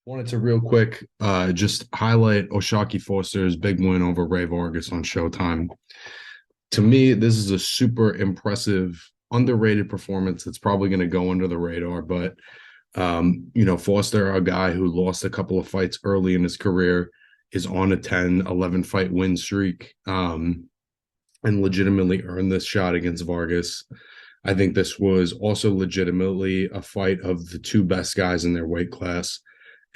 Wanted to real quick just highlight ShaquieFoster's big win over Rey Vargas on Showtime. To me, this is a super impressive, underrated performance that's probably going to go under the radar. But, Foster, a guy who lost a couple of fights early in his career, is on a 10-11 fight win streak and legitimately earned this shot against Vargas. I think this was also legitimately a fight of the two best guys in their weight class.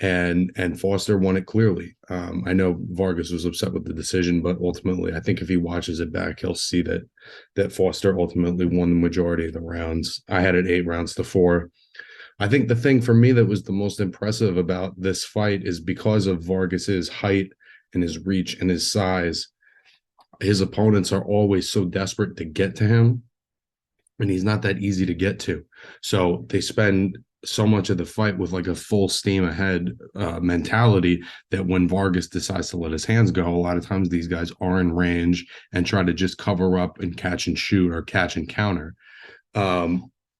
And Foster won it clearly. I know Vargas was upset with the decision, but ultimately, I think if he watches it back, he'll see that Foster ultimately won the majority of the rounds. I had it 8-4. I think the thing for me that was the most impressive about this fight is because of Vargas's height and his reach and his size. His opponents are always so desperate to get to him, and he's not that easy to get to. So they spend so much of the fight with like a full steam ahead mentality that when Vargas decides to let his hands go, a lot of times these guys are in range and try to just cover up and catch and shoot or catch and counter.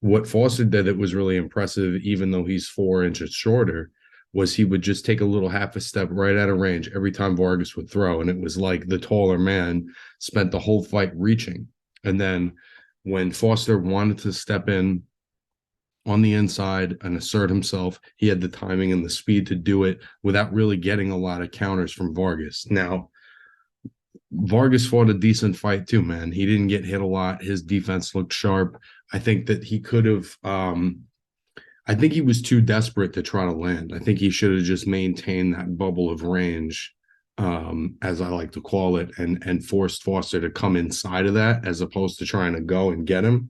What Foster did that was really impressive, even though he's 4 inches shorter, was he would just take a little half a step right out of range every time Vargas would throw. And it was like the taller man spent the whole fight reaching. And then when Foster wanted to step in on the inside and assert himself, he had the timing and the speed to do it without really getting a lot of counters from Vargas. Now, Vargas fought a decent fight too, man. He didn't get hit a lot. His defense looked sharp. I think that he could have I think he was too desperate to try to land. I think he should have just maintained that bubble of range, as I like to call it, and forced Foster to come inside of that as opposed to trying to go and get him.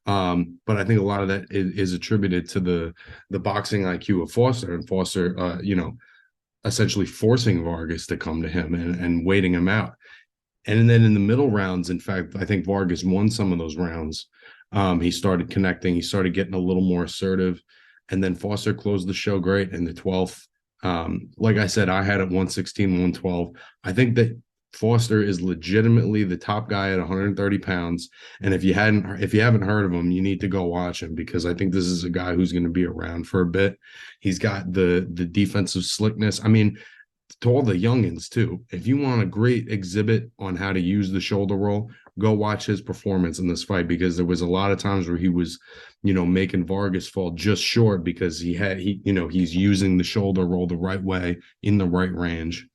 But I think a lot of that is attributed to the boxing IQ of Foster, and Foster, essentially forcing Vargas to come to him and waiting him out. And then in the middle rounds, in fact, I think Vargas won some of those rounds. He started connecting, he started getting a little more assertive, and then Foster closed the show great in the 12th. Like I said, I had it 116-112. I think that Foster is legitimately the top guy at 130 pounds. And if you haven't heard of him, you need to go watch him, because I think this is a guy who's going to be around for a bit. He's got the defensive slickness. I mean, to all the youngins too, if you want a great exhibit on how to use the shoulder roll, go watch his performance in this fight, because there was a lot of times where he was, making Vargas fall just short because he's using the shoulder roll the right way in the right range.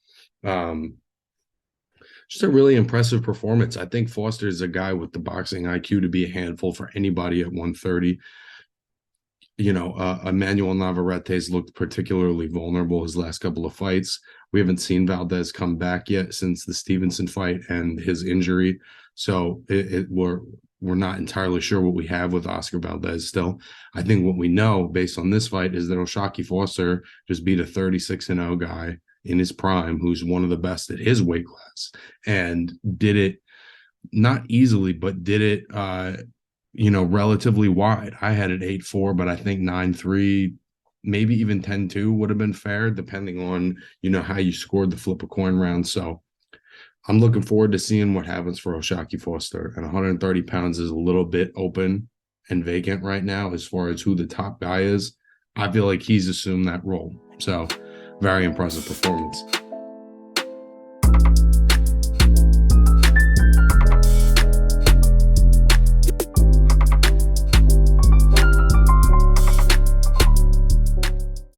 Just a really impressive performance. I think Foster is a guy with the boxing IQ to be a handful for anybody at 130. Emmanuel Navarrete's looked particularly vulnerable his last couple of fights. We haven't seen Valdez come back yet since the Stevenson fight and his injury. So we're not entirely sure what we have with Oscar Valdez still. I think what we know based on this fight is that Shaquie just beat a 36-0 guy in his prime, who's one of the best at his weight class, and did it not easily, but did it, relatively wide. I had it 8-4, but I think 9-3, maybe even 10-2 would have been fair, depending on, how you scored the flip a coin round. So I'm looking forward to seeing what happens for ShaquieFoster. And 130 pounds is a little bit open and vacant right now as far as who the top guy is. I feel like he's assumed that role. So very impressive performance.